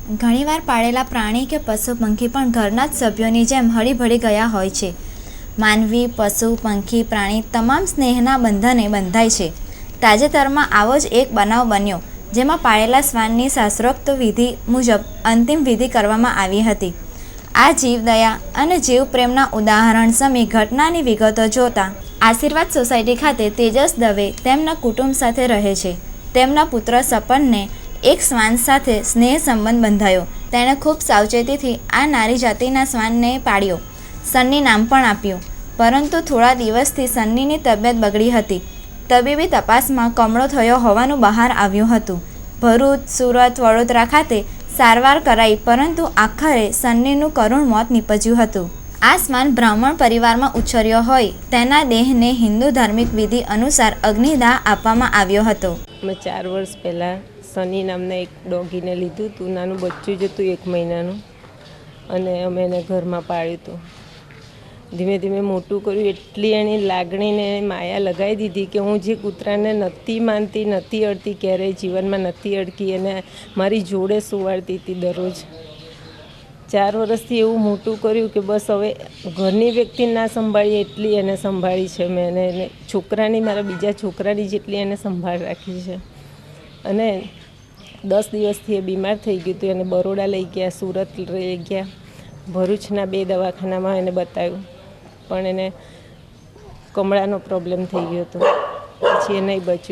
ઘણીવાર પાળેલા પ્રાણી કે પશુ પંખી પણ ઘરના જ સભ્યોની જેમ હળીભળી ગયા હોય છે. માનવી, પશુ, પંખી, પ્રાણી તમામ સ્નેહના બંધને બંધાય છે. તાજેતરમાં આવો જ એક બનાવ બન્યો, જેમાં પાળેલા શ્વાનની શાસ્ત્રોક્ત વિધિ મુજબ અંતિમ વિધિ કરવામાં આવી હતી. આ જીવદયા અને જીવપ્રેમના ઉદાહરણ સમી ઘટનાની વિગતો જોતા આશીર્વાદ સોસાયટી ખાતે તેજસ દવે તેમના કુટુંબ સાથે રહે છે. તેમના પુત્ર સપનને એક શ્વાન સાથે સ્નેહ સંબંધ બંધાયો. તેણે ખૂબ સાવચેતીથી આ નારી જાતિના શ્વાનને પાળ્યો. સન્ની નામ પણ આપ્યું. પરંતુ થોડા દિવસથી સન્નીની તબિયત બગડી હતી. તબીબી તપાસમાં કમળો થયો હોવાનું બહાર આવ્યું હતું. ભરૂચ, સુરત, વડોદરા ખાતે સારવાર કરાઈ, પરંતુ આખરે સન્નીનું કરુણ મોત નીપજ્યું હતું. આ શ્વાન બ્રાહ્મણ પરિવારમાં ઉછર્યો હોય તેના દેહને હિન્દુ ધાર્મિક વિધિ અનુસાર અગ્નિદાહ આપવામાં આવ્યો હતો. મેં 4 વર્ષ પહેલાં સની નામના એક ડોગીને લીધું હતું. નાનું બચ્ચું જ હતું 1 મહિનાનું, અને અમે એને ઘરમાં પાળ્યું હતું. ધીમે ધીમે મોટું કર્યું. એટલી એની લાગણીને માયા લગાવી દીધી કે હું જે કૂતરાને નથી માનતી, નથી અડતી, ક્યારેય જીવનમાં નથી અડકી, અને મારી જોડે સુવાડતી હતી દરરોજ. 4 વર્ષથી એવું મોટું કર્યું કે બસ હવે ઘરની વ્યક્તિ ના સંભાળીએ એટલી એને સંભાળી છે મેં. એને છોકરાની, મારા બીજા છોકરાની જેટલી એને સંભાળ રાખી છે. અને 10 દિવસથી એ બીમાર થઈ ગયું હતું. એને બરોડા લઈ ગયા, સુરત લઈ ગયા, ભરૂચના 2 દવાખાનામાં એને બતાવ્યું, પણ એને કમળાનો પ્રોબ્લેમ થઈ ગયો હતો. પછી એ નહીં બચ્યું.